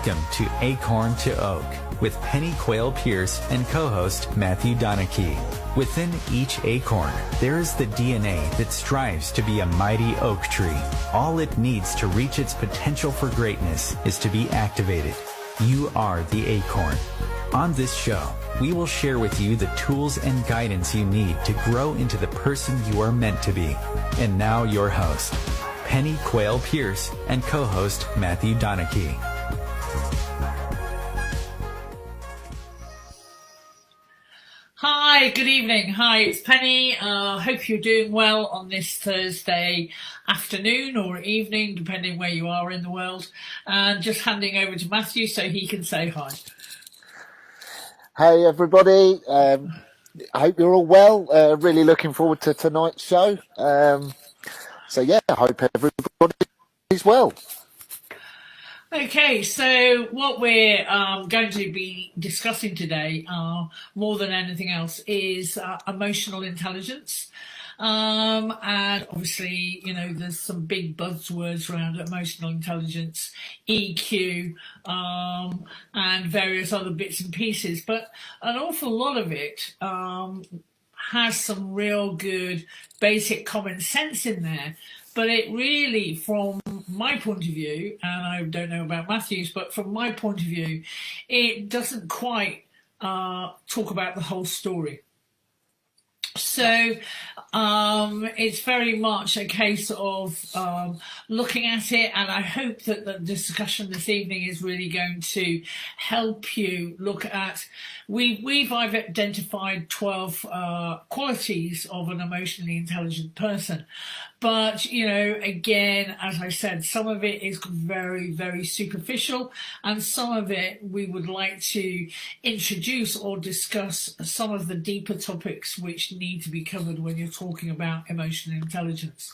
Welcome to Acorn to Oak with Penny Quayle Pierce and co-host Matthew Donachie. Within each acorn, there is the DNA that strives to be a mighty oak tree. All it needs to reach its potential for greatness is to be activated. You are the acorn. On this show, we will share with you the tools and guidance you need to grow into the person you are meant to be. And now your host, Penny Quayle Pierce and co-host Matthew Donachie. Hi, good evening. Hi, it's Penny. Hope you're doing well on this Thursday afternoon or evening, depending where you are in the world. And just handing over to Matthew so he can say hi. Hey, everybody. I hope you're all well. Really looking forward to tonight's show. So, yeah, I hope everybody is well. Okay, so what we're going to be discussing today, more than anything else, is emotional intelligence. And obviously, you know, there's some big buzzwords around emotional intelligence, EQ, and various other bits and pieces. But an awful lot of it has some real good basic common sense in there. But it really, from my point of view, and I don't know about Matthew's, but from my point of view, it doesn't quite talk about the whole story. So it's very much a case of looking at it, and I hope that the discussion this evening is really going to help you look at. I've identified 12 qualities of an emotionally intelligent person. But, you know, again, as I said, some of it is very, very superficial, and some of it we would like to introduce or discuss some of the deeper topics which need to be covered when you're talking about emotional intelligence.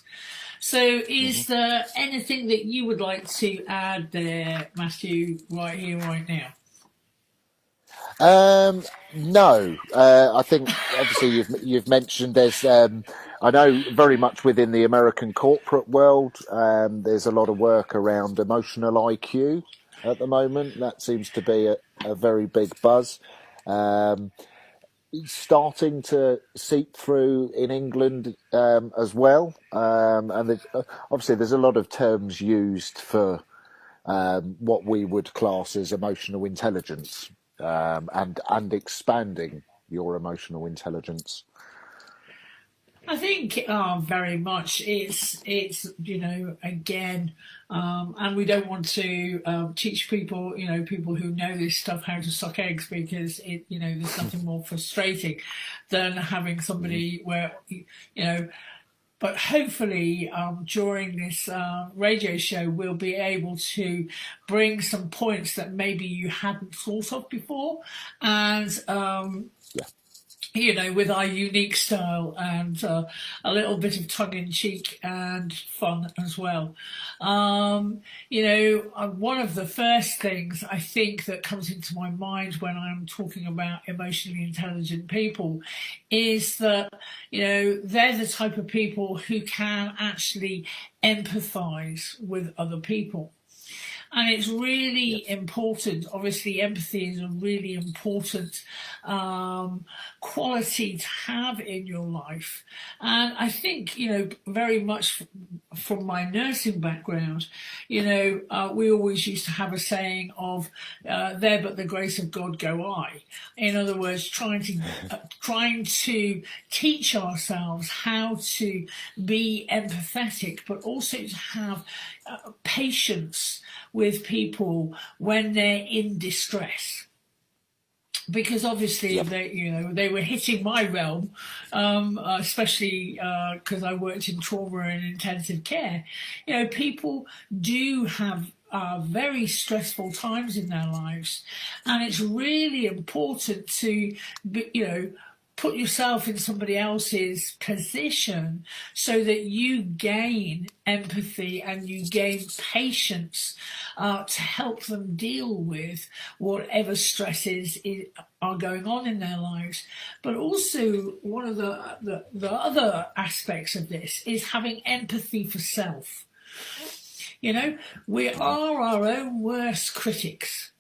So is there anything that you would like to add there, Matthew, right here, right now? No, I think obviously you've mentioned there's, I know very much within the American corporate world, there's a lot of work around emotional IQ at the moment. That seems to be a very big buzz. Starting to seep through in England as well. And obviously there's a lot of terms used for what we would class as emotional intelligence. And expanding your emotional intelligence. I think very much it's you know, again, and we don't want to teach people, you know, people who know this stuff how to suck eggs, because it, you know, there's nothing more frustrating than having somebody where, you know. But hopefully during this radio show, we'll be able to bring some points that maybe you hadn't thought of before. And, you know, with our unique style and a little bit of tongue-in-cheek and fun as well. You know, one of the first things I think that comes into my mind when I'm talking about emotionally intelligent people is that, you know, they're the type of people who can actually empathize with other people. And it's really important. Obviously, empathy is a really important quality to have in your life. And I think, you know, very much from my nursing background, you know, we always used to have a saying of, there but the grace of God go I. In other words, trying to teach ourselves how to be empathetic, but also to have patience with people when they're in distress. Because obviously they were hitting my realm, especially because I worked in trauma and intensive care. You know, people do have very stressful times in their lives, and it's really important to, you know, put yourself in somebody else's position so that you gain empathy and you gain patience to help them deal with whatever stresses are going on in their lives. But also one of the other aspects of this is having empathy for self. You know, we are our own worst critics.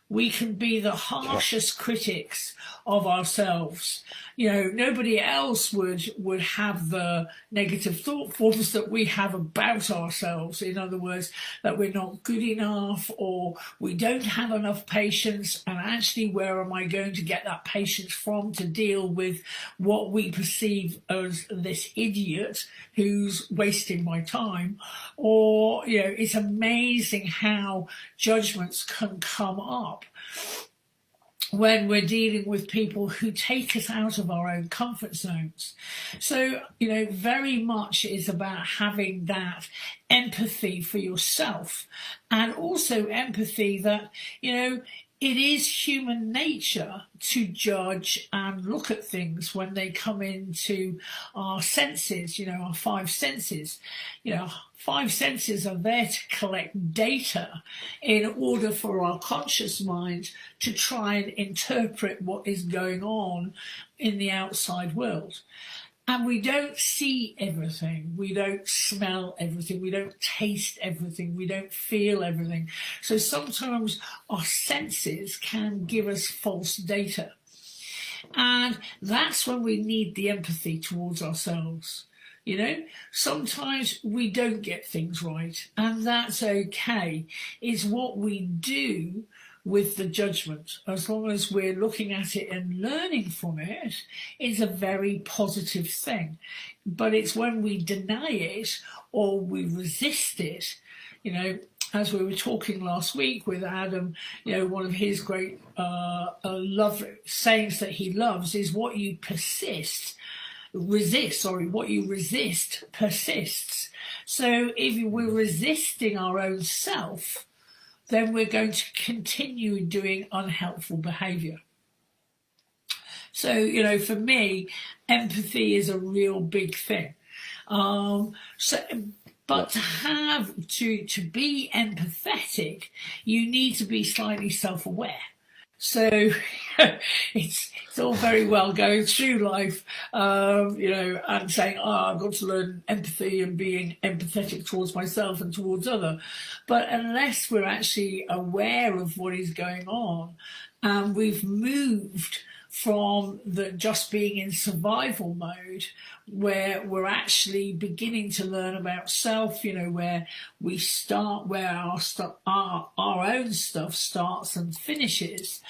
We can be the harshest critics of ourselves. You know, nobody else would have the negative thought forms that we have about ourselves. In other words, that we're not good enough, or we don't have enough patience. And actually, where am I going to get that patience from to deal with what we perceive as this idiot who's wasting my time? Or, you know, it's amazing how judgments can come up when we're dealing with people who take us out of our own comfort zones. So, you know, very much is about having that empathy for yourself, and also empathy that, you know, it is human nature to judge and look at things when they come into our senses, you know, our five senses. You know, five senses are there to collect data in order for our conscious mind to try and interpret what is going on in the outside world. And we don't see everything, we don't smell everything, we don't taste everything, we don't feel everything. So sometimes our senses can give us false data. And that's when we need the empathy towards ourselves. You know, sometimes we don't get things right, and that's okay. It's what we do with the judgment. As long as we're looking at it and learning from it, it's a very positive thing. But it's when we deny it or we resist it, you know, as we were talking last week with Adam, you know, one of his great love sayings that he loves is what you what you resist persists. So if we're resisting our own self, then we're going to continue doing unhelpful behaviour. So, you know, for me, empathy is a real big thing. But to be empathetic, you need to be slightly self-aware. So it's all very well going through life, you know, and saying, I've got to learn empathy and being empathetic towards myself and towards other. But unless we're actually aware of what is going on, and we've moved from the just being in survival mode, where we're actually beginning to learn about self, you know, where we start, where our own stuff starts and finishes.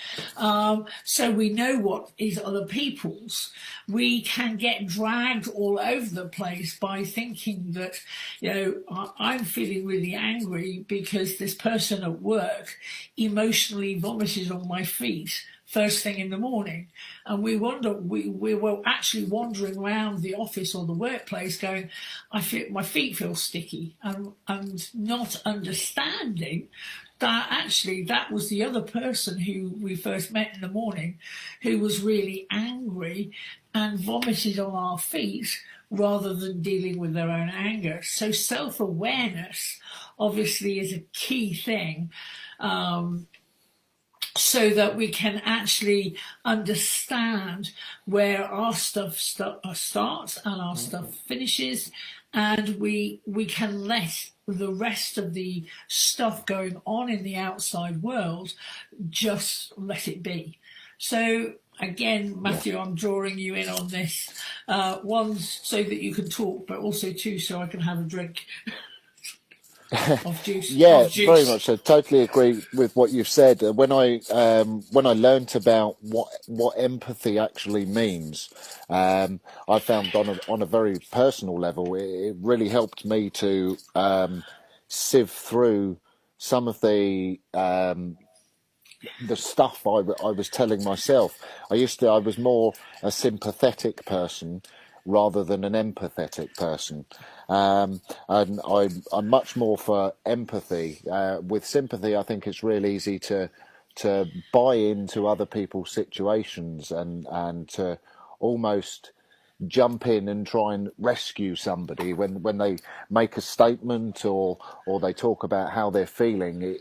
So we know what is other people's. We can get dragged all over the place by thinking that, you know, I'm feeling really angry because this person at work emotionally vomited on my feet first thing in the morning, and we were actually wandering around the office or the workplace going, my feet feel sticky, and not understanding that actually that was the other person who we first met in the morning who was really angry and vomited on our feet rather than dealing with their own anger. So self-awareness obviously is a key thing, so that we can actually understand where our stuff starts and our stuff finishes, and we can let the rest of the stuff going on in the outside world just let it be. So again, Matthew, I'm drawing you in on this, one, so that you can talk, but also two, so I can have a drink. Of juice. Very much. I totally agree with what you've said. When I learnt about what empathy actually means, I found on a very personal level, it really helped me to sieve through some of the stuff I was telling myself. I was more a sympathetic person rather than an empathetic person. And I'm much more for empathy. With sympathy, I think it's really easy to buy into other people's situations and to almost jump in and try and rescue somebody when they make a statement or they talk about how they're feeling.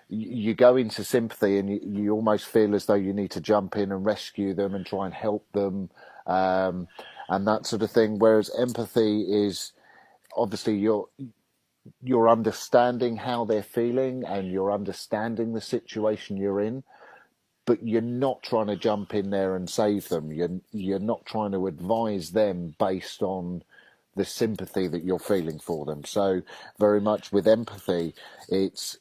You go into sympathy and you almost feel as though you need to jump in and rescue them and try and help them, and that sort of thing. Whereas empathy is obviously you're understanding how they're feeling and you're understanding the situation you're in, but you're not trying to jump in there and save them. You're not trying to advise them based on the sympathy that you're feeling for them. So very much with empathy, it's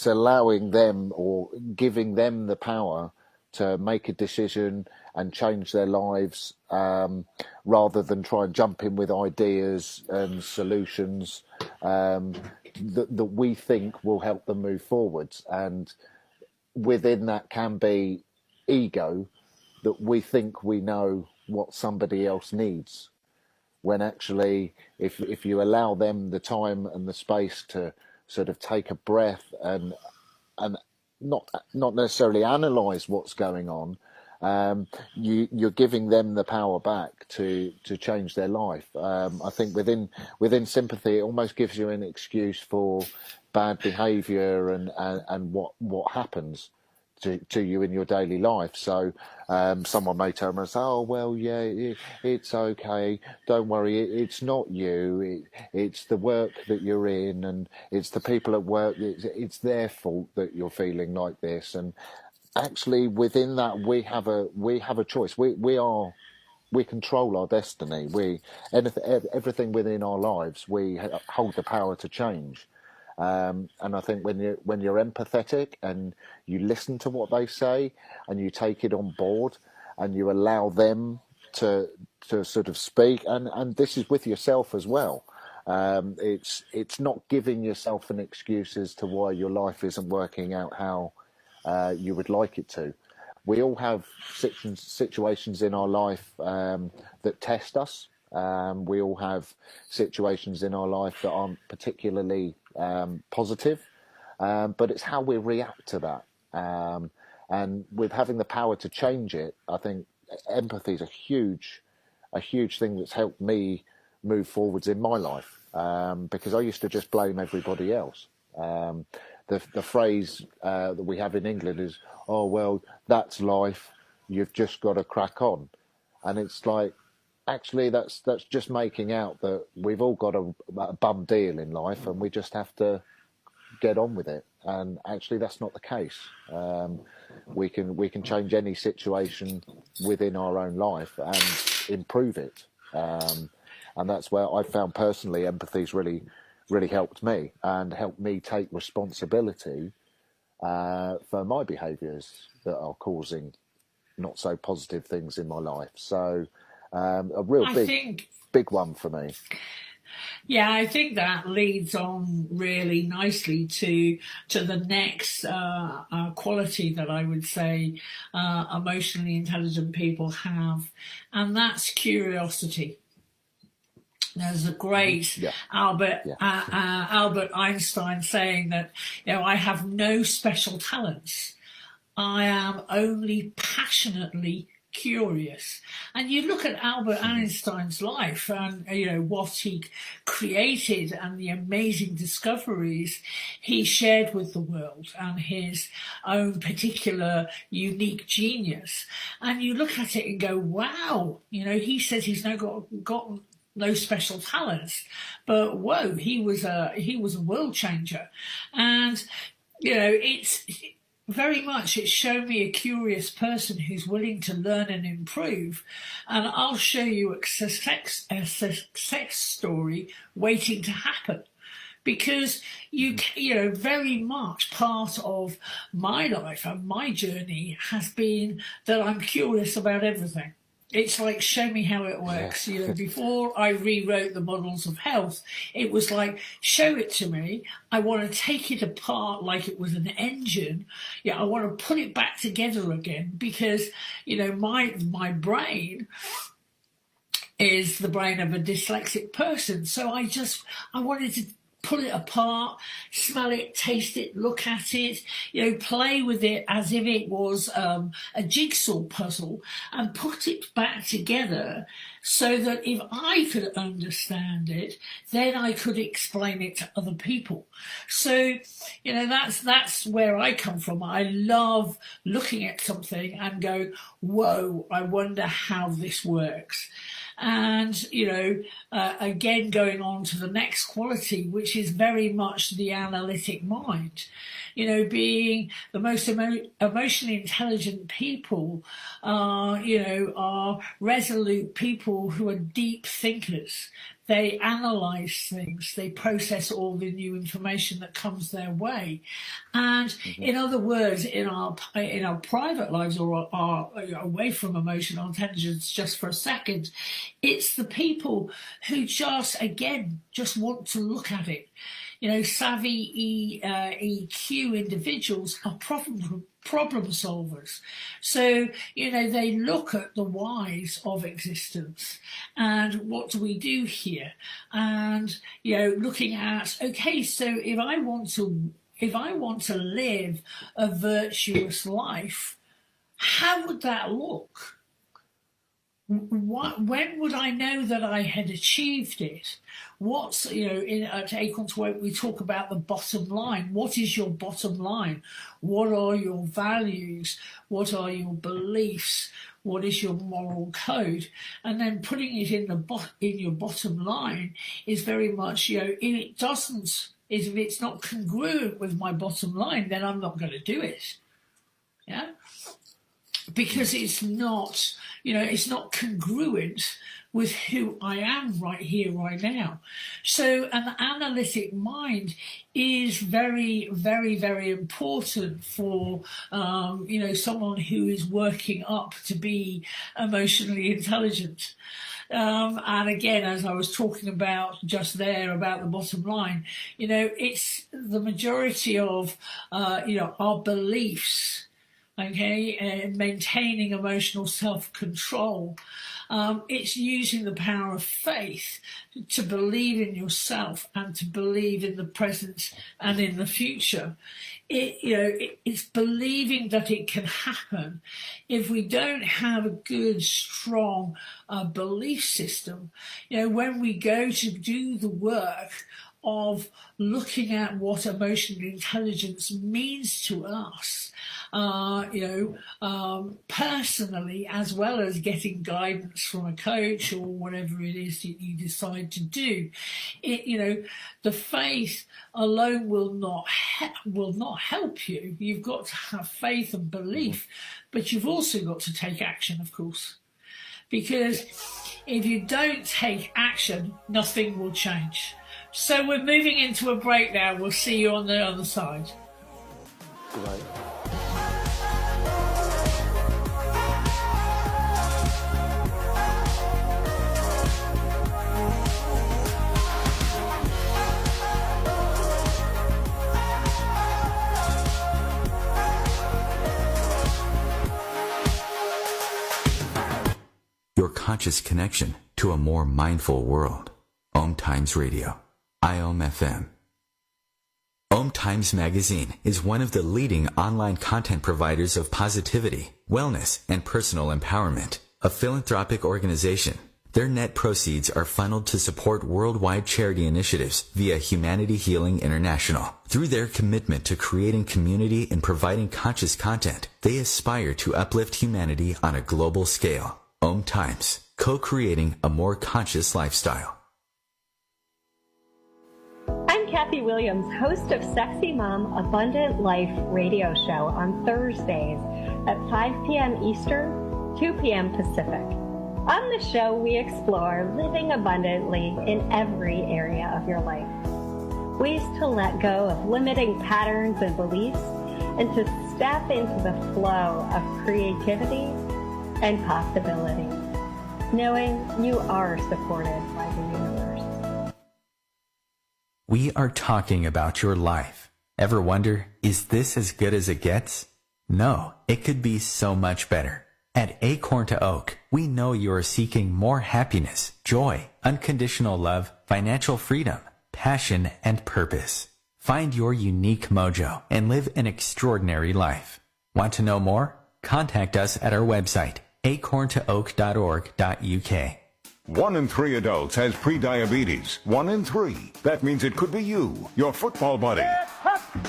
allowing them or giving them the power to make a decision and change their lives, rather than try and jump in with ideas and solutions that we think will help them move forwards. And within that can be ego, that we think we know what somebody else needs, when actually if you allow them the time and the space to sort of take a breath and not necessarily analyze what's going on, you're giving them the power back to change their life. I think within sympathy, it almost gives you an excuse for bad behaviour and what happens to you in your daily life. So someone may turn around and say, oh, well, yeah, it's okay, don't worry, it's not you, it's the work that you're in, and it's the people at work, it's their fault that you're feeling like this. And actually within that, we have a choice. We control our destiny. Everything within our lives, we hold the power to change. And I think when you're empathetic and you listen to what they say and you take it on board and you allow them to sort of speak, and this is with yourself as well. It's not giving yourself an excuse as to why your life isn't working out how you would like it to. We all have situations in our life that test us. We all have situations in our life that aren't particularly positive, but it's how we react to that. And with having the power to change it, I think empathy is a huge thing that's helped me move forwards in my life, because I used to just blame everybody else. The phrase that we have in England is, oh, well, that's life, you've just got to crack on. And it's like, actually, that's just making out that we've all got a bum deal in life and we just have to get on with it. And actually, that's not the case. We can change any situation within our own life and improve it. And that's where I found personally empathy's really helped me and helped me take responsibility for my behaviours that are causing not so positive things in my life. So a real big one for me. Yeah, I think that leads on really nicely to the next quality that I would say emotionally intelligent people have, and that's curiosity. There's a great Albert Einstein saying that, I have no special talents. I am only passionately curious. And you look at Albert Einstein's life and what he created and the amazing discoveries he shared with the world and his own particular unique genius. And you look at it and go, wow, he says he's now got no special talents, but whoa, he was a world changer. And it's very much, it's shown me a curious person who's willing to learn and improve. And I'll show you a success story waiting to happen. Because very much part of my life and my journey has been that I'm curious about everything. It's like, show me how it works. Before I rewrote the models of health, it was like, show it to me. I want to take it apart like it was an engine. I want to put it back together again because, my brain is the brain of a dyslexic person. So I wanted to pull it apart, smell it, taste it, look at it, play with it as if it was a jigsaw puzzle and put it back together so that if I could understand it, then I could explain it to other people. So, that's where I come from. I love looking at something and going, whoa, I wonder how this works. And, again, going on to the next quality, which is very much the analytic mind. Being the most emotionally intelligent people are resolute people who are deep thinkers. They analyze things. They process all the new information that comes their way. And in other words, in our private lives or our away from emotional intelligence just for a second, it's the people who just want to look at it. Savvy EQ individuals are problem solvers. So, they look at the whys of existence and what do we do here? And, looking at, okay, so if I want to live a virtuous life, how would that look? When would I know that I had achieved it? At Acorn to Oak, we talk about the bottom line. What is your bottom line? What are your values? What are your beliefs? What is your moral code? And then putting it in your bottom line is very much, if it's not congruent with my bottom line, then I'm not going to do it. Yeah. Because it's not, it's not congruent with who I am right here, right now. So an analytic mind is very, very, very important for, someone who is working up to be emotionally intelligent. And again, as I was talking about just there about the bottom line, it's the majority of, our beliefs. Okay, and maintaining emotional self-control. It's using the power of faith to believe in yourself and to believe in the present and in the future. It's believing that it can happen. If we don't have a good, strong belief system, when we go to do the work of looking at what emotional intelligence means to us, personally, as well as getting guidance from a coach or whatever it is that you decide to do, the faith alone will not help you. You've got to have faith and belief, but you've also got to take action, of course, because if you don't take action, nothing will change. So we're moving into a break now. We'll see you on the other side. Right. Your conscious connection to a more mindful world. Om Times Radio. IOM FM. Om Times Magazine is one of the leading online content providers of positivity, wellness, and personal empowerment. A philanthropic organization, their net proceeds are funneled to support worldwide charity initiatives via Humanity Healing International. Through their commitment to creating community and providing conscious content, they aspire to uplift humanity on a global scale. Om Times, co-creating a more conscious lifestyle. I'm Kathy Williams, host of Sexy Mom Abundant Life radio show on Thursdays at 5 p.m. Eastern, 2 p.m. Pacific. On the show, we explore living abundantly in every area of your life. Ways to let go of limiting patterns and beliefs and to step into the flow of creativity and possibility, knowing you are supported by the universe. We are talking about your life. Ever wonder, is this as good as it gets? No, it could be so much better. At Acorn to Oak, we know you are seeking more happiness, joy, unconditional love, financial freedom, passion, and purpose. Find your unique mojo and live an extraordinary life. Want to know more? Contact us at our website, acorntooak.org.uk. 1 in 3 adults has prediabetes. 1 in 3. That means it could be you, your football buddy,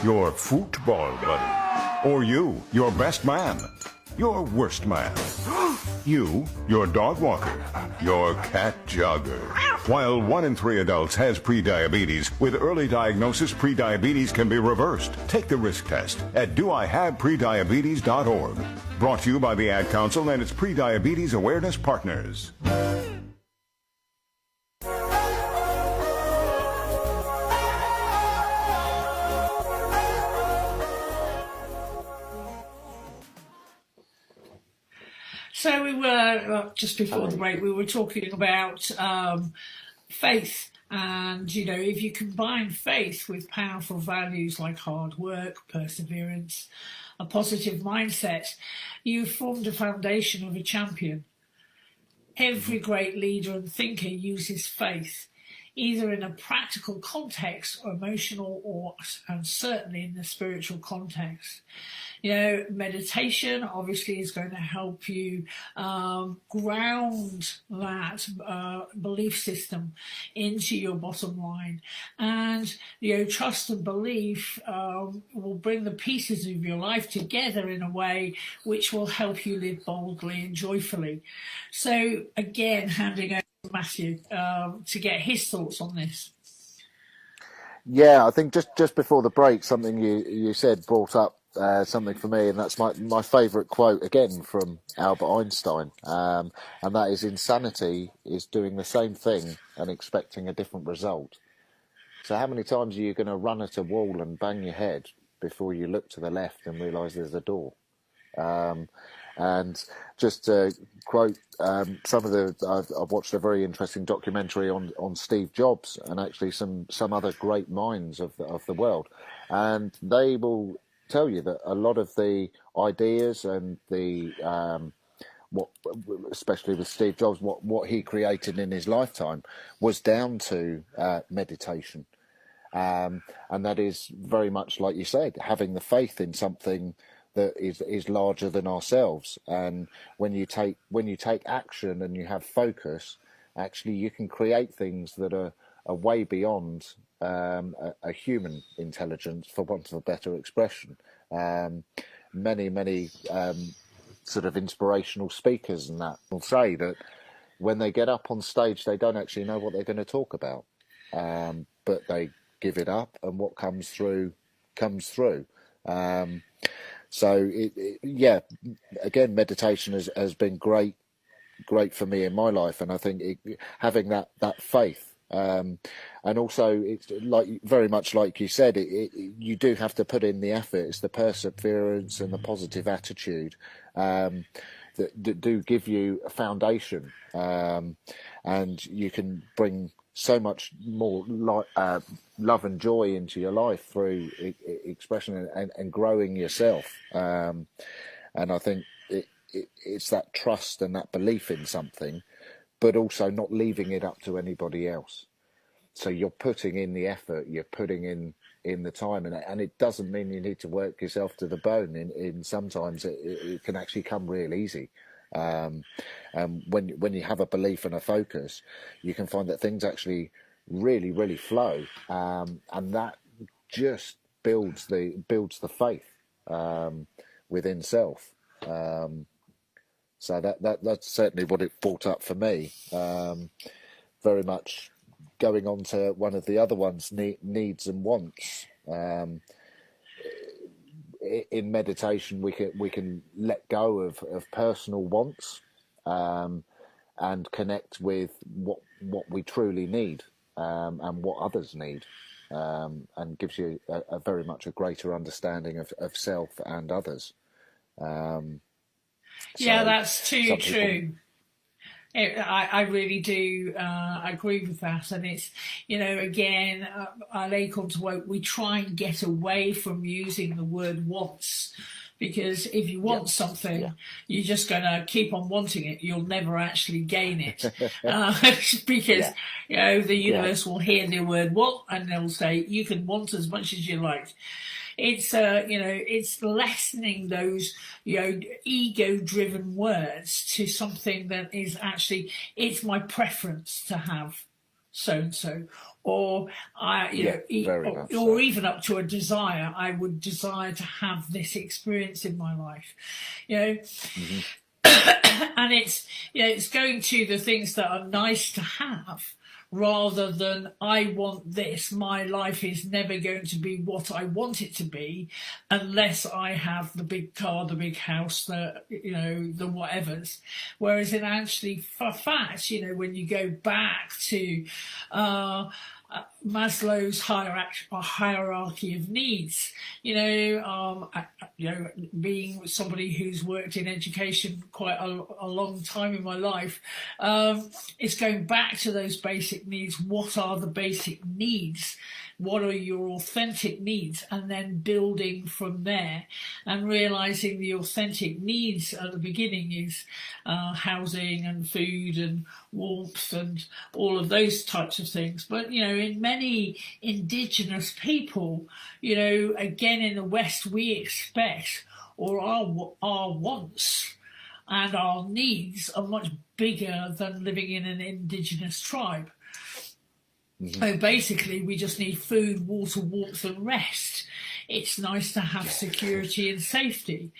your football buddy, or you, your best man. your worst man, you, your dog walker, your cat jogger. While 1 in 3 adults has prediabetes, with early diagnosis, prediabetes can be reversed. Take the risk test at doihaveprediabetes.org. Brought to you by the Ad Council and its prediabetes awareness partners. So we were, just before the break, we were talking about faith. And, you know, if you combine faith with powerful values like hard work, perseverance, a positive mindset, you've formed a foundation of a champion. Every great leader and thinker uses faith, either in a practical context or emotional, and certainly in the spiritual context. You know, meditation obviously is going to help you ground that belief system into your bottom line. And, you know, trust and belief will bring the pieces of your life together in a way which will help you live boldly and joyfully. So, again, handing over to Matthew to get his thoughts on this. Yeah, I think just before the break, something you said brought up something for me, and that's my favourite quote again from Albert Einstein, and that is, insanity is doing the same thing and expecting a different result. So how many times are you going to run at a wall and bang your head before you look to the left and realise there's a door? And just to quote some of I've watched a very interesting documentary on Steve Jobs and actually some other great minds of the world, and they will tell you that a lot of the ideas and the especially with Steve Jobs, what he created in his lifetime was down to meditation, and that is very much like you said, having the faith in something that is larger than ourselves. And when you take action and you have focus, actually you can create things that are way beyond a human intelligence, for want of a better expression. Many sort of inspirational speakers and that will say that when they get up on stage, they don't actually know what they're going to talk about, but they give it up, and what comes through comes through. So yeah, again, meditation has been great for me in my life, and I think having that faith. And also, it's very much like you said, you do have to put in the effort. It's the perseverance and the positive attitude that do give you a foundation, and you can bring so much more love and joy into your life through expression and growing yourself. And I think it's that trust and that belief in something, but also not leaving it up to anybody else. So you're putting in the effort, you're putting in the time, and it doesn't mean you need to work yourself to the bone. In sometimes it can actually come real easy. And when you have a belief and a focus, you can find that things actually really flow, and that just builds the faith within self. So that's certainly what it brought up for me. Very much going on to one of the other ones, needs and wants. In meditation, we can let go of personal wants, and connect with what we truly need, and what others need, and gives you a very much a greater understanding of self and others. Yeah, that's too true. I really do agree with that, and it's, you know, again, at Acorn to Woke, we try and get away from using the word wants, because if you want something, you're just going to keep on wanting it. You'll never actually gain it, because you know, the universe will hear the word want, and they'll say you can want as much as you like. It's you know, it's lessening those, you know, ego-driven words to something that is actually, it's my preference to have. so and so, or very much or so. even up to a desire. I would desire to have this experience in my life, you know. And it's going to the things that are nice to have, rather than I want this. My life is never going to be what I want it to be unless I have the big car, the big house, the whatevers. Whereas in actually, for fact, when you go back to Maslow's hierarchy of needs, being somebody who's worked in education quite a long time in my life, it's going back to those basic needs. What are the basic needs? What are your authentic needs? And then building from there, and realizing the authentic needs at the beginning is housing and food and warmth and all of those types of things. But, in many indigenous people, again, in the West, we expect, or our wants and our needs are much bigger than living in an indigenous tribe. So basically, we just need food, water, warmth, and rest. It's nice to have security and safety.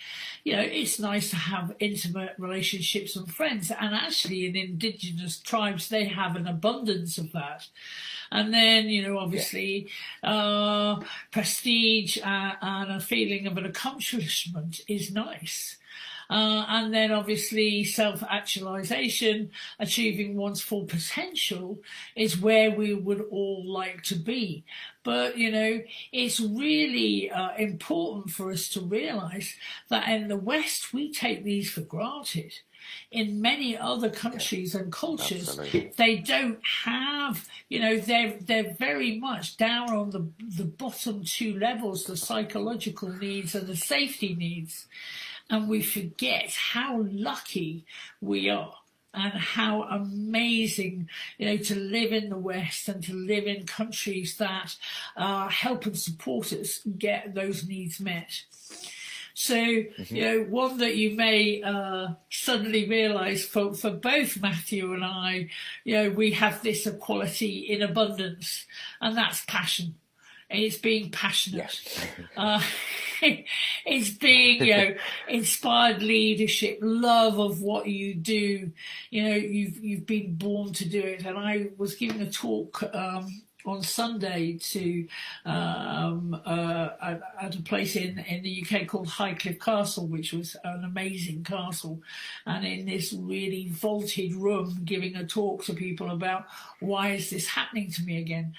It's nice to have intimate relationships and friends. And actually, in indigenous tribes, they have an abundance of that. And then, obviously, prestige and a feeling of an accomplishment is nice. And then obviously self-actualization, achieving one's full potential, is where we would all like to be. But, it's really important for us to realize that in the West, we take these for granted. In many other countries and cultures, Absolutely. they don't have, they're very much down on the bottom two levels, the psychological needs and the safety needs. And we forget how lucky we are and how amazing, to live in the West and to live in countries that help and support us get those needs met. So, one that you may suddenly realise for both Matthew and I, we have this equality in abundance, and that's passion. It's being passionate. Yes. It's being, inspired leadership, love of what you do. You've been born to do it. And I was giving a talk on Sunday to at a place in the UK called Highcliffe Castle, which was an amazing castle, and in this really vaulted room, giving a talk to people about why is this happening to me again.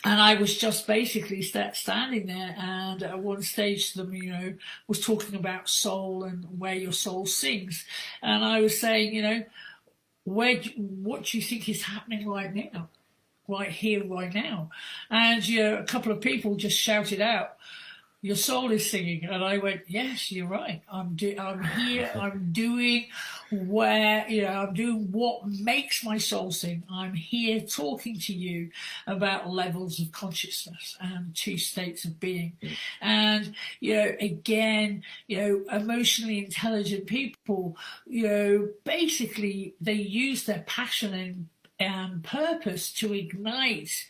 And I was just basically standing there, and at one stage to them, was talking about soul and where your soul sings. And I was saying, what do you think is happening right now? Right here, right now? And a couple of people just shouted out, "Your soul is singing." And I went, "Yes, you're right. I'm here. I'm doing I'm doing what makes my soul sing. I'm here talking to you about levels of consciousness and two states of being." And again, emotionally intelligent people, basically they use their passion and purpose to ignite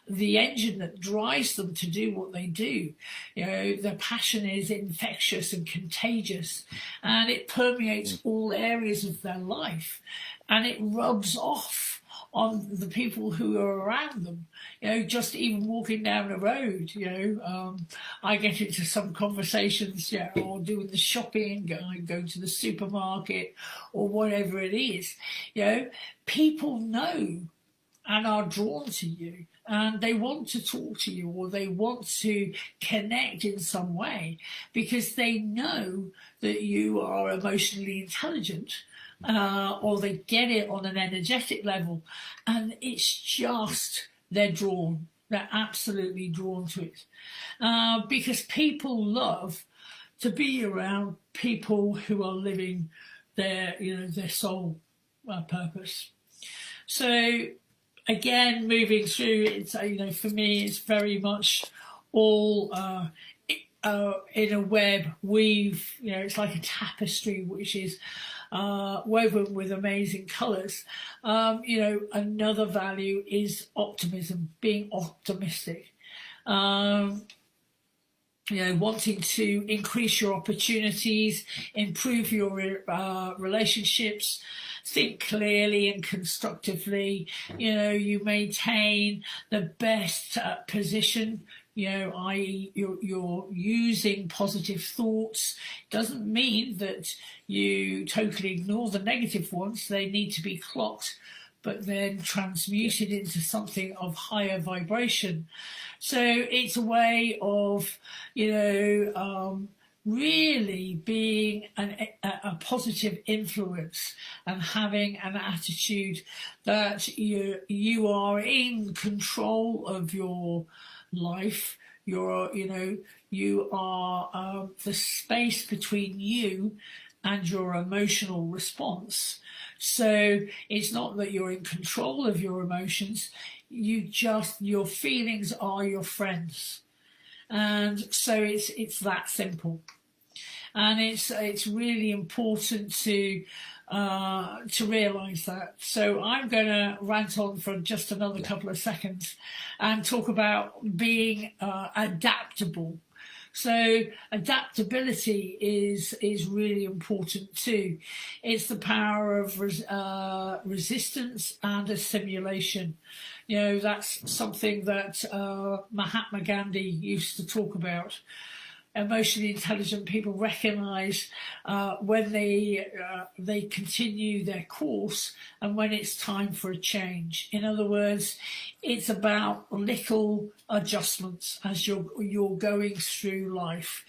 the engine that drives them to do what they do. Their passion is infectious and contagious, and it permeates all areas of their life, and it rubs off on the people who are around them. Just even walking down the road, I get into some conversations, or doing the shopping, going to the supermarket or whatever it is. People know and are drawn to you, and they want to talk to you, or they want to connect in some way because they know that you are emotionally intelligent, or they get it on an energetic level, and it's just they're absolutely drawn to it, because people love to be around people who are living their soul purpose. So again, moving through, it's for me, it's very much all in a web weave. It's like a tapestry, which is woven with amazing colours. Another value is optimism, being optimistic. Wanting to increase your opportunities, improve your relationships, think clearly and constructively. You maintain the best position, i.e. you're using positive thoughts. Doesn't mean that you totally ignore the negative ones. They need to be clocked, but then transmuted into something of higher vibration. So it's a way of, really being a positive influence and having an attitude that you are in control of your life. You are the space between you and your emotional response. So it's not that you're in control of your emotions, your feelings are your friends. And so it's that simple. And it's really important to realise that. So I'm going to rant on for just another couple of seconds and talk about being adaptable. So adaptability is really important too. It's the power of resistance and assimilation. That's something that Mahatma Gandhi used to talk about. Emotionally intelligent people recognise when they continue their course and when it's time for a change. In other words, it's about little adjustments as you're going through life,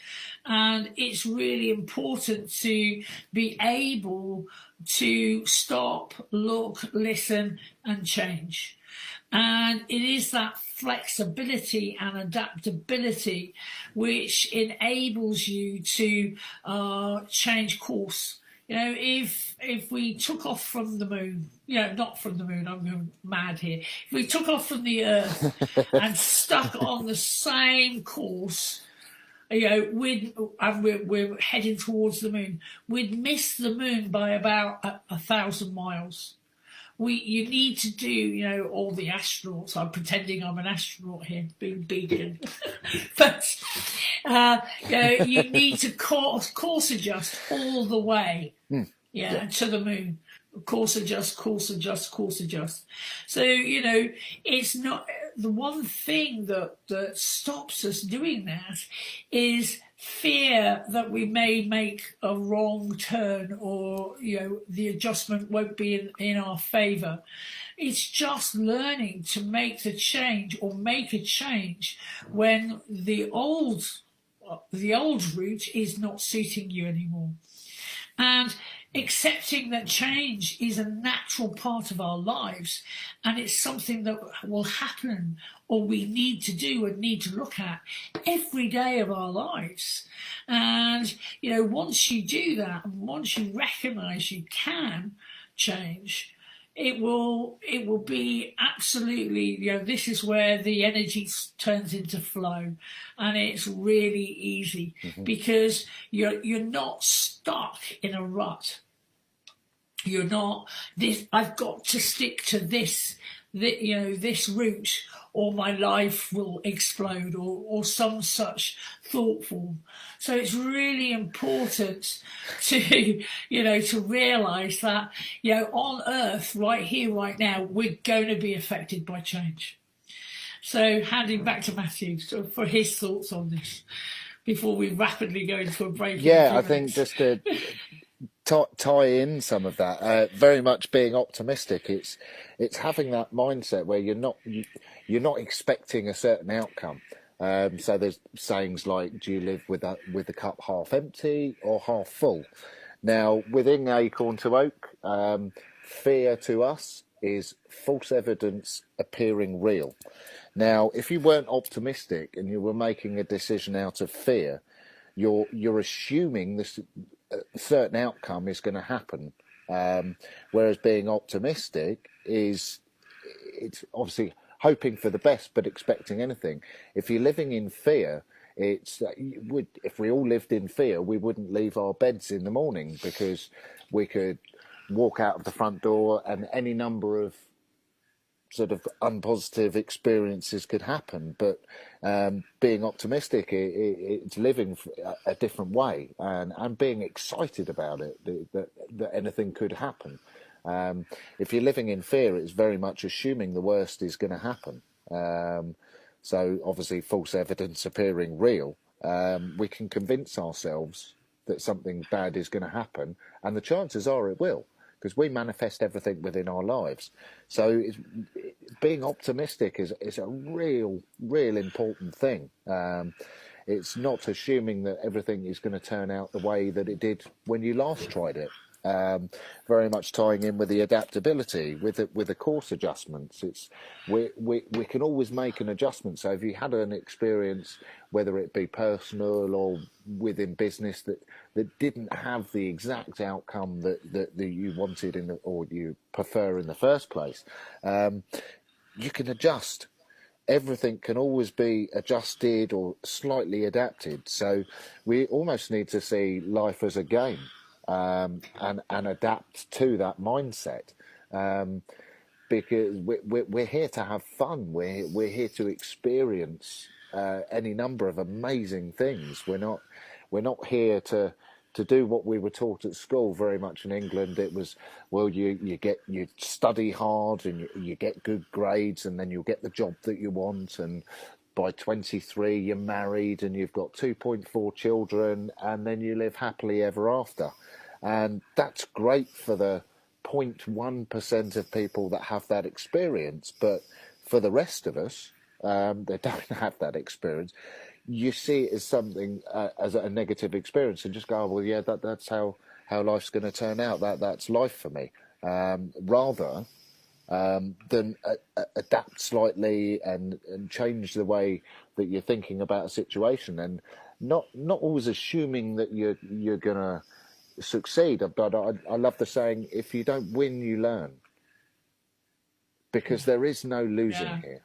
and it's really important to be able to stop, look, listen, and change. And it is that flexibility and adaptability which enables you to change course. If we took off from the moon, not from the moon, I'm going mad here. If we took off from the Earth and stuck on the same course, we're heading towards the moon, we'd miss the moon by about 1,000 miles. You need to do, all the astronauts. I'm pretending I'm an astronaut here, being vegan. But, you need to course adjust all the way, to the moon. Course adjust. So, it's not, the one thing that stops us doing that is fear that we may make a wrong turn, or the adjustment won't be in our favour. It's just learning to make the change, or make a change when the old route is not suiting you anymore. And accepting that change is a natural part of our lives, and it's something that will happen, or we need to do and need to look at every day of our lives. And once you do that, and once you recognise you can change, it will be absolutely, this is where the energy turns into flow, and it's really easy, because you're not stuck in a rut. You're not I've got to stick to this route, or my life will explode, or some such thought form. So it's really important to realise that on Earth, right here, right now, we're going to be affected by change. So handing back to Matthew for his thoughts on this before we rapidly go into a break. Yeah, I think just to tie in some of that, very much being optimistic. It's having that mindset where you're not expecting a certain outcome. So there's sayings like, "Do you live with the cup half empty or half full?" Now, within Acorn to Oak, fear to us is false evidence appearing real. Now, if you weren't optimistic and you were making a decision out of fear, you're assuming this certain outcome is going to happen. Whereas being optimistic it's obviously hoping for the best but expecting anything. If you're living in fear, if we all lived in fear, we wouldn't leave our beds in the morning, because we could walk out of the front door and any number of sort of unpositive experiences could happen. But being optimistic, it's living a different way, and being excited about it, that anything could happen. If you're living in fear, it's very much assuming the worst is going to happen. So obviously, false evidence appearing real, we can convince ourselves that something bad is going to happen, and the chances are it will, because we manifest everything within our lives. So being optimistic is a real important thing. It's not assuming that everything is going to turn out the way that it did when you last tried it. Very much tying in with the adaptability, with the course adjustments. We can always make an adjustment. So if you had an experience, whether it be personal or within business, that didn't have the exact outcome that you wanted or you prefer in the first place, you can adjust. Everything can always be adjusted or slightly adapted. So we almost need to see life as a game. And adapt to that mindset, because we're here to have fun. We're here to experience any number of amazing things. We're not here to do what we were taught at school. Very much in England, it was, well, you study hard and you get good grades, and then you'll get the job that you want, and by 23 you're married and you've got 2.4 children, and then you live happily ever after. And that's great for the 0.1% of people that have that experience, but for the rest of us that don't have that experience, you see it as something, as a negative experience, and just go, oh, well, yeah, that's how life's going to turn out. That's life for me. Rather than adapt slightly and change the way that you're thinking about a situation, and not always assuming that you're going to succeed. But I love the saying, if you don't win, you learn, because there is no losing here.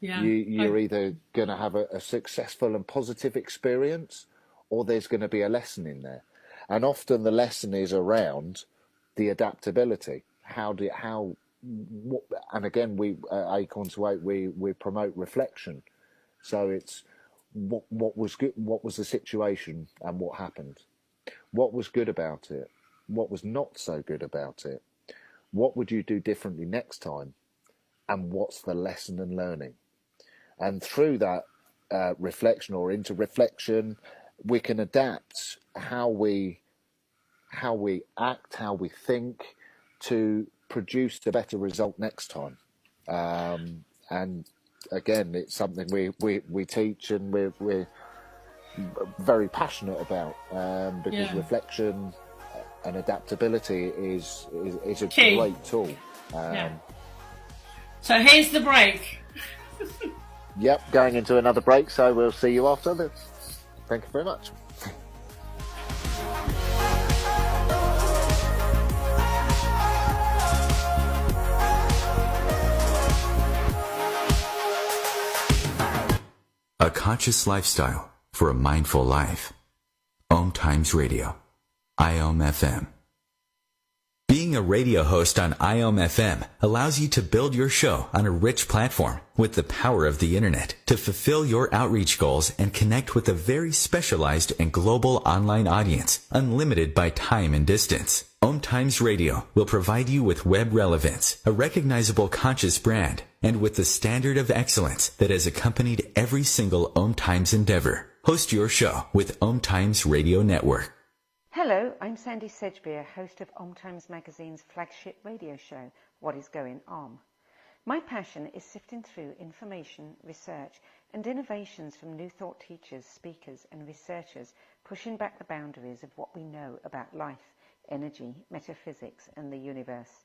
Yeah. You're either going to have a successful and positive experience, or there's going to be a lesson in there. And often the lesson is around the adaptability. And again, we Acorn to 8, we promote reflection. So it's what was good, what was the situation, and what happened. What was good about it? What was not so good about it? What would you do differently next time? And what's the lesson and learning? And through that reflection or into reflection, we can adapt how we act, how we think, to produce a better result next time. And again, it's something we teach, and we're very passionate about, because reflection and adaptability is a key. Great tool. So here's the break. Yep, going into another break, so we'll see you after this. Thank you very much. A conscious lifestyle for a mindful life. Om Times Radio. IOM FM. Being a radio host on IOM FM allows you to build your show on a rich platform with the power of the internet to fulfill your outreach goals and connect with a very specialized and global online audience, unlimited by time and distance. Om Times Radio will provide you with web relevance, a recognizable conscious brand, and with the standard of excellence that has accompanied every single Om Times endeavor. Host your show with Om Times Radio Network. Hello, I'm Sandy Sedgbeer, host of Om Times Magazine's flagship radio show, What is Going On. My passion is sifting through information, research, and innovations from new thought teachers, speakers, and researchers, pushing back the boundaries of what we know about life, energy, metaphysics, and the universe.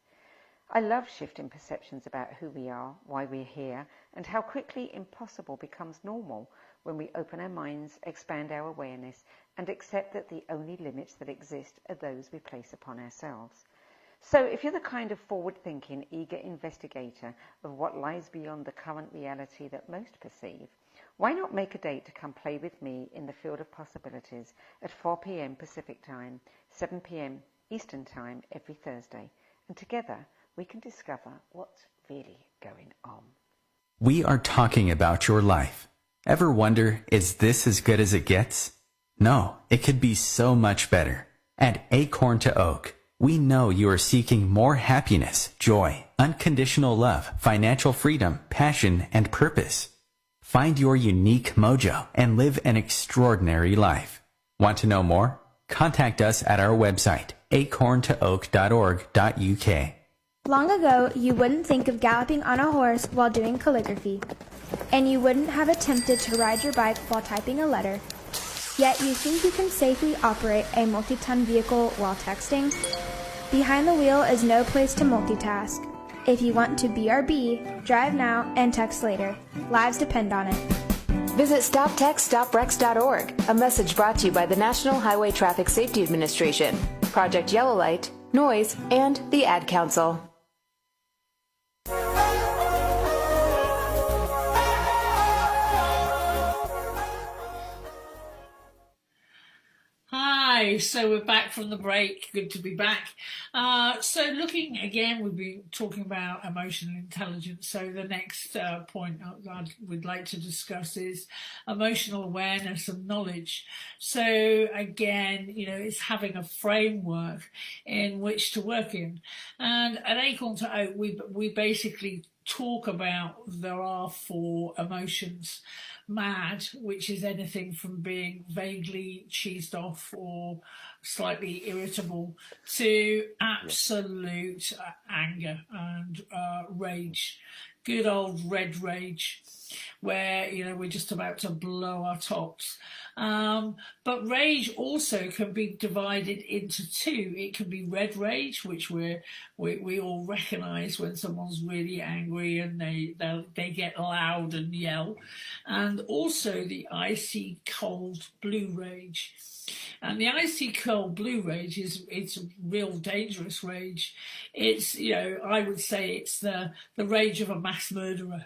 I love shifting perceptions about who we are, why we're here, and how quickly impossible becomes normal when we open our minds, expand our awareness, and accept that the only limits that exist are those we place upon ourselves. So if you're the kind of forward-thinking, eager investigator of what lies beyond the current reality that most perceive, Why not make a date to come play with me in the field of possibilities at 4 p.m. Pacific Time, 7 p.m. Eastern Time every Thursday, and together we can discover what's really going on. We are talking about your life. Ever wonder, is this as good as it gets? No, it could be so much better. At Acorn to Oak, we know you are seeking more happiness, joy, unconditional love, financial freedom, passion, and purpose. Find your unique mojo and live an extraordinary life. Want to know more? Contact us at our website, acorntooak.org.uk. Long ago, you wouldn't think of galloping on a horse while doing calligraphy, and you wouldn't have attempted to ride your bike while typing a letter. Yet you think you can safely operate a multi-ton vehicle while texting? Behind the wheel is no place to multitask. If you want to BRB, drive now and text later. Lives depend on it. Visit StopTextStopWrecks.org, a message brought to you by the National Highway Traffic Safety Administration, Project Yellow Light, Noise, and the Ad Council. Hi, so we're back from the break. Good to be back. So looking again, we've been talking about emotional intelligence. So the next point we'd like to discuss is emotional awareness and knowledge. So again, it's having a framework in which to work in. And at Acorn to Oak, we basically talk about there are 4 emotions. Mad, which is anything from being vaguely cheesed off or slightly irritable, to absolute anger and rage. Good old red rage, where we're just about to blow our tops. But rage also can be divided into 2. It can be red rage, which we all recognise when someone's really angry and they get loud and yell, and also the icy cold blue rage. And the icy cold blue rage it's a real dangerous rage. It's I would say it's the rage of a mass murderer,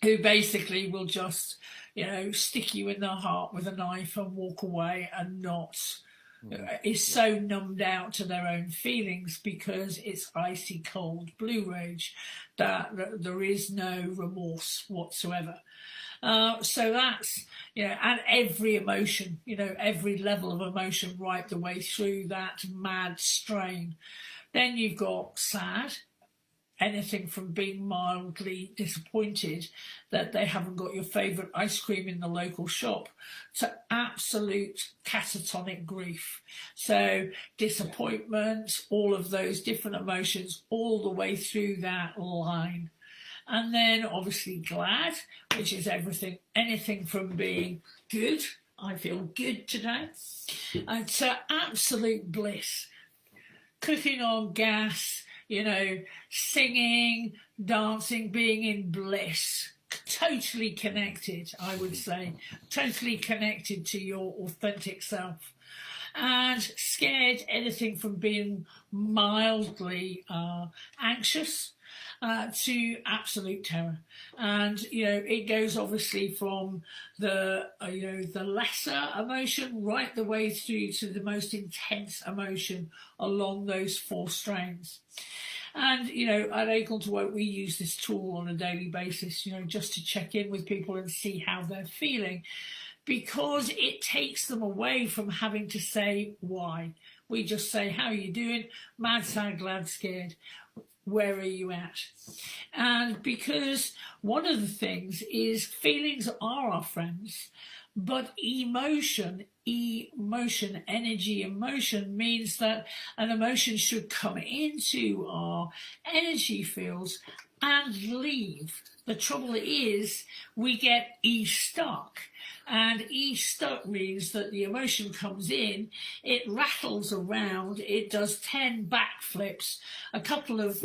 who basically will just, stick you in the heart with a knife and walk away and not, is so numbed out to their own feelings because it's icy cold blue rage that there is no remorse whatsoever. So that's, and every emotion, every level of emotion right the way through that mad strain. Then you've got sad. Anything from being mildly disappointed that they haven't got your favourite ice cream in the local shop to absolute catatonic grief. So disappointment, all of those different emotions all the way through that line. And then obviously glad, which is anything from being good, I feel good today, to absolute bliss. Cooking on gas, singing, dancing, being in bliss, totally connected, I would say, totally connected to your authentic self. And scared, anything from being mildly anxious to absolute terror. And, it goes obviously from the lesser emotion right the way through to the most intense emotion along those 4 strains. And, at Acorn to Oak, we use this tool on a daily basis, just to check in with people and see how they're feeling, because it takes them away from having to say why. We just say, how are you doing? Mad, sad, glad, scared. Where are you at? And because one of the things is feelings are our friends, but emotion, energy, emotion means that an emotion should come into our energy fields and leave. The trouble is we get stuck. And stuck means that the emotion comes in, it rattles around, it does 10 backflips, a couple of,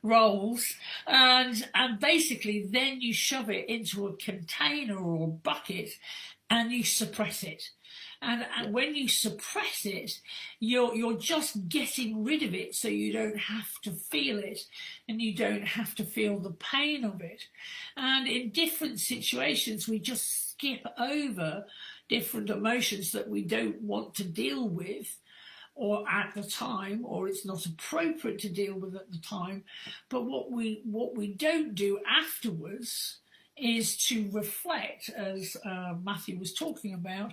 rolls, and basically then you shove it into a container or bucket and you suppress it. And when you suppress it, you're just getting rid of it so you don't have to feel it and you don't have to feel the pain of it. And in different situations, we just skip over different emotions that we don't want to deal with or at the time, or it's not appropriate to deal with at the time. But what we don't do afterwards is to reflect, as Matthew was talking about,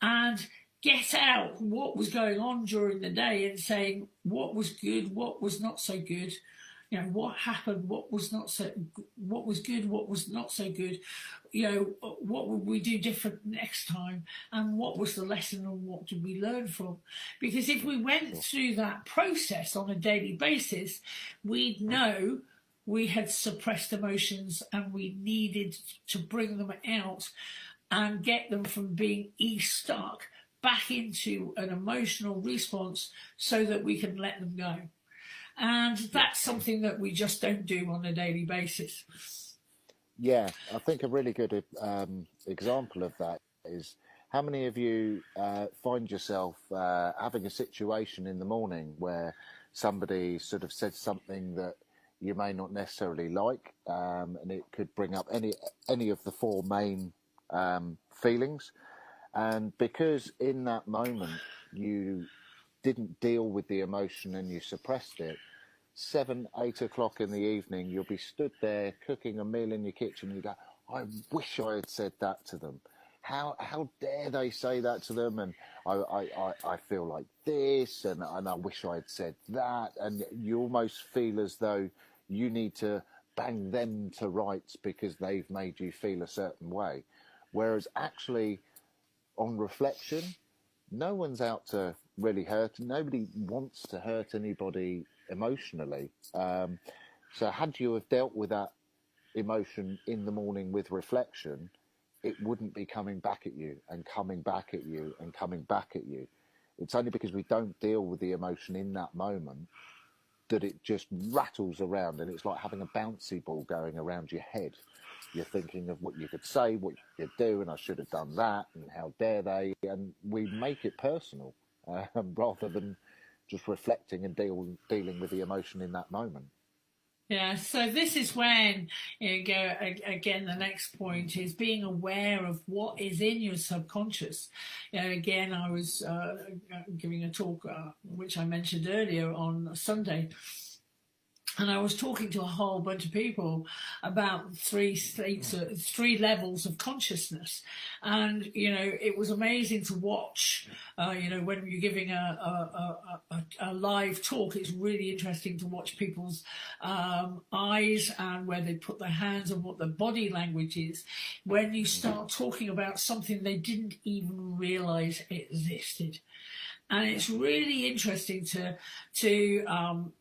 and get out what was going on during the day and saying what was good, what was not so good, you know, what happened, what was good, what was not so good, you know, what would we do different next time, and what was the lesson and what did we learn from? Because if we went through that process on a daily basis, we'd know we had suppressed emotions and we needed to bring them out and get them from being stuck back into an emotional response so that we can let them go. And that's something that we just don't do on a daily basis. Yeah, I think a really good example of that is how many of you find yourself having a situation in the morning where somebody sort of said something that you may not necessarily like, and it could bring up any of the four main feelings. And because in that moment you didn't deal with the emotion and you suppressed it, 7, 8 o'clock in the evening, you'll be stood there cooking a meal in your kitchen. And you go, I wish I had said that to them. How dare they say that to them? And I feel like this, and I wish I had said that. And you almost feel as though you need to bang them to rights because they've made you feel a certain way. Whereas actually, on reflection, no one's out to really hurt. Nobody wants to hurt anybody emotionally. So had you have dealt with that emotion in the morning with reflection, it wouldn't be coming back at you and coming back at you and coming back at you. It's only because we don't deal with the emotion in that moment that it just rattles around, and it's like having a bouncy ball going around your head. You're thinking of what you could say, what you could do, and I should have done that, and how dare they, and we make it personal rather than just reflecting and dealing with the emotion in that moment. Yeah, so this is when you go again. The next point is being aware of what is in your subconscious. You know, again, I was giving a talk which I mentioned earlier on Sunday, and I was talking to a whole bunch of people about 3 levels of consciousness. And, you know, it was amazing to watch, you know, when you're giving a live talk, it's really interesting to watch people's eyes and where they put their hands and what their body language is when you start talking about something they didn't even realize existed. And it's really interesting to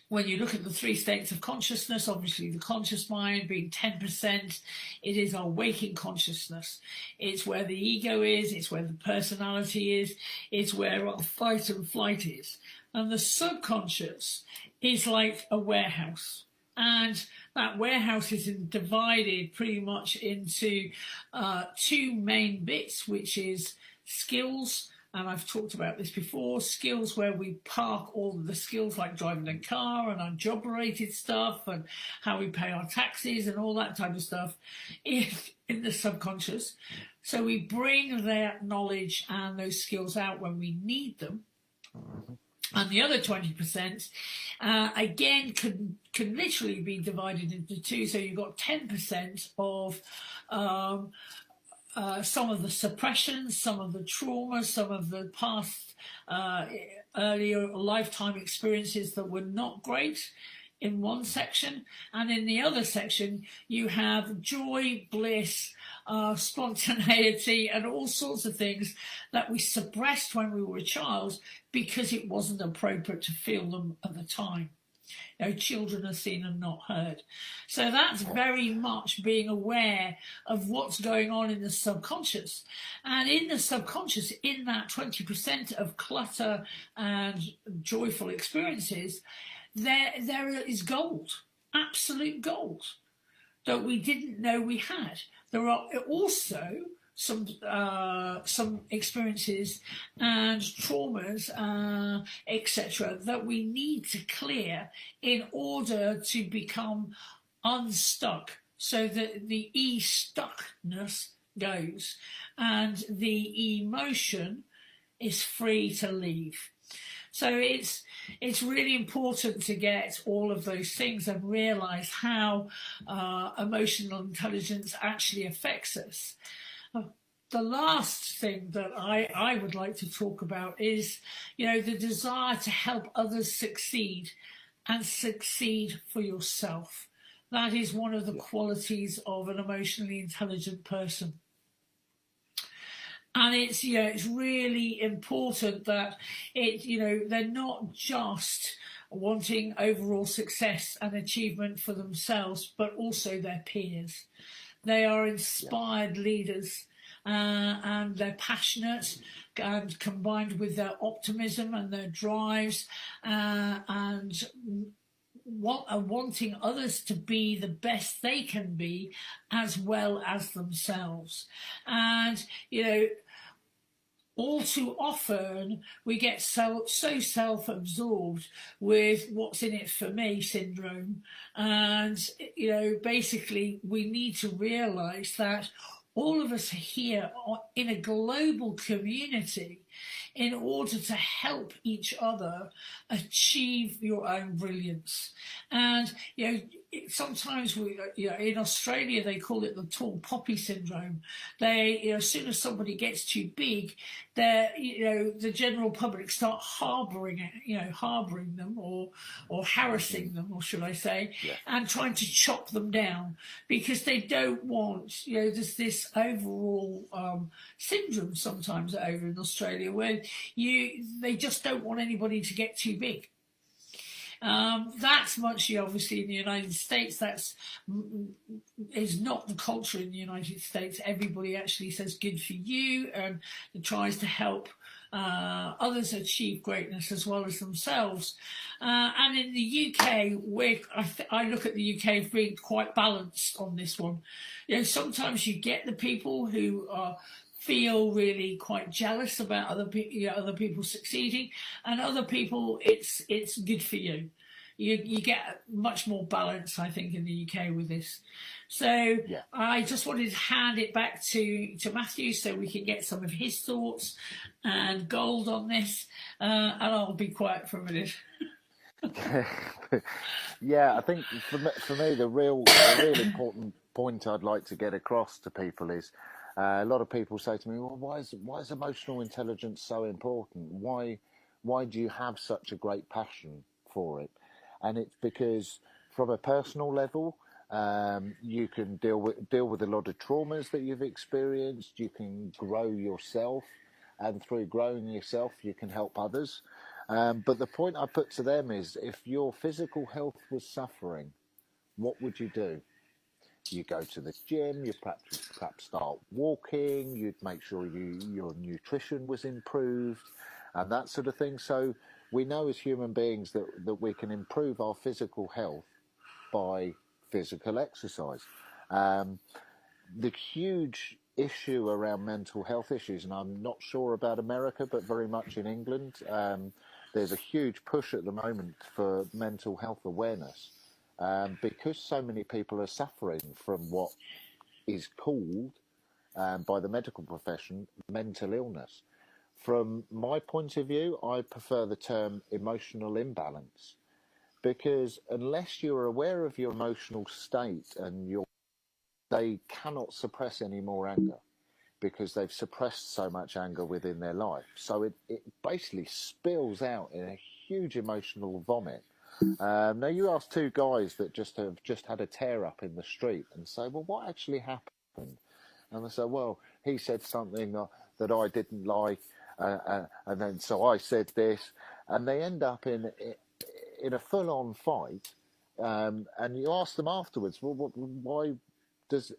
when you look at the 3 states of consciousness, obviously the conscious mind being 10%, it is our waking consciousness. It's where the ego is, it's where the personality is, it's where our fight and flight is. And the subconscious is like a warehouse. And that warehouse is divided pretty much into 2 main bits, which is skills. And I've talked about this before, skills where we park all the skills like driving a car and our job-related stuff and how we pay our taxes and all that type of stuff in the subconscious. So we bring that knowledge and those skills out when we need them. And the other 20%, again, can literally be divided into 2. So you've got 10% of some of the suppressions, some of the traumas, some of the past earlier lifetime experiences that were not great in one section. And in the other section, you have joy, bliss, spontaneity, and all sorts of things that we suppressed when we were a child because it wasn't appropriate to feel them at the time. You know, children are seen and not heard. So that's very much being aware of what's going on in the subconscious. And in the subconscious, in that 20% of clutter and joyful experiences, there is gold, absolute gold, that we didn't know we had. There are also some experiences and traumas, etc., that we need to clear in order to become unstuck, so that the stuckness goes and the emotion is free to leave. So it's really important to get all of those things and realize how emotional intelligence actually affects us. The last thing that I would like to talk about is, the desire to help others succeed and succeed for yourself. That is one of the qualities of an emotionally intelligent person. And it's really important that they're not just wanting overall success and achievement for themselves, but also their peers. They are inspired leaders, and they're passionate, and combined with their optimism and their drives, and wanting others to be the best they can be, as well as themselves. And all too often we get so self-absorbed with what's in it for me syndrome, and basically we need to realize that all of us are here in a global community in order to help each other achieve your own brilliance. And sometimes in Australia they call it the tall poppy syndrome. They, as soon as somebody gets too big, the general public start harboring them or harassing them, or should I say, and trying to chop them down, because they don't want, there's this overall syndrome sometimes over in Australia where they just don't want anybody to get too big. That's much obviously in the United States. Is not the culture in the United States. Everybody actually says good for you and tries to help others achieve greatness as well as themselves. And in the UK, I look at the UK as being quite balanced on this one. Sometimes you get the people who feel really quite jealous about other people succeeding, and other people it's good for you. You get much more balance, I think, in the UK with this. So I just wanted to hand it back to Matthew so we can get some of his thoughts and gold on this, and I'll be quiet for a minute. I think for me the real important point I'd like to get across to people is, a lot of people say to me, well, why is emotional intelligence so important? Why do you have such a great passion for it? And it's because from a personal level, you can deal with a lot of traumas that you've experienced. You can grow yourself, and through growing yourself, you can help others. But the point I put to them is, if your physical health was suffering, what would you do? You go to the gym, you perhaps start walking, you'd make sure your nutrition was improved, and that sort of thing. So we know as human beings that we can improve our physical health by physical exercise. The huge issue around mental health issues, and I'm not sure about America, but very much in England, there's a huge push at the moment for mental health awareness. Because so many people are suffering from what is called, by the medical profession, mental illness. From my point of view, I prefer the term emotional imbalance, because unless you're aware of your emotional state and they cannot suppress any more anger, because they've suppressed so much anger within their life. So it basically spills out in a huge emotional vomit. Now you ask two guys that have just had a tear up in the street and say, well, what actually happened? And they say, well, he said something that I didn't like, and then so I said this, and they end up in a full-on fight. And you ask them afterwards, well,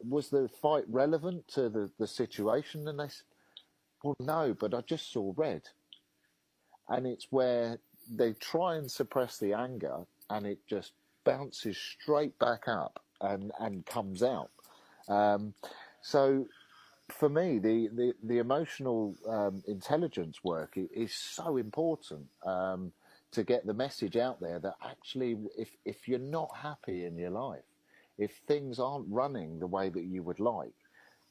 was the fight relevant to the situation? And they said, well, no, but I just saw red. And it's where they try and suppress the anger, and it just bounces straight back up and comes out. So for me, the emotional intelligence work is so important to get the message out there that actually, if you're not happy in your life, if things aren't running the way that you would like,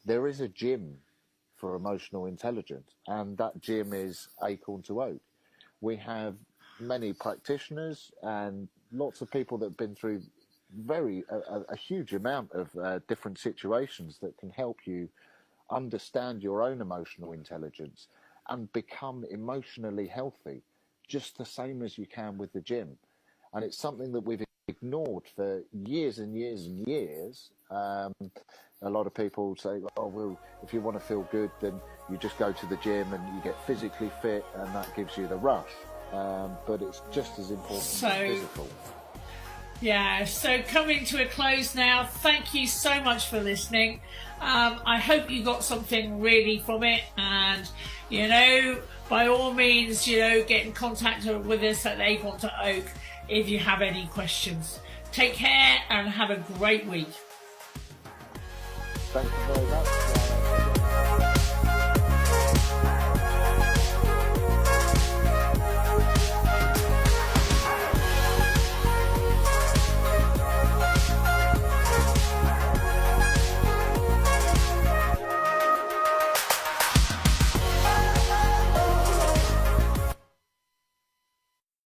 there is a gym for emotional intelligence, and that gym is Acorn to Oak. We have many practitioners and lots of people that have been through a huge amount of different situations that can help you understand your own emotional intelligence and become emotionally healthy, just the same as you can with the gym. And it's something that we've ignored for years and years and years. A lot of people say, oh, well, if you want to feel good, then you just go to the gym and you get physically fit and that gives you the rush. But it's just as important as physical. Yeah, so coming to a close now. Thank you so much for listening. I hope you got something really from it, and by all means, get in contact with us at Acorn to Oak if you have any questions. Take care and have a great week. Thank you very much.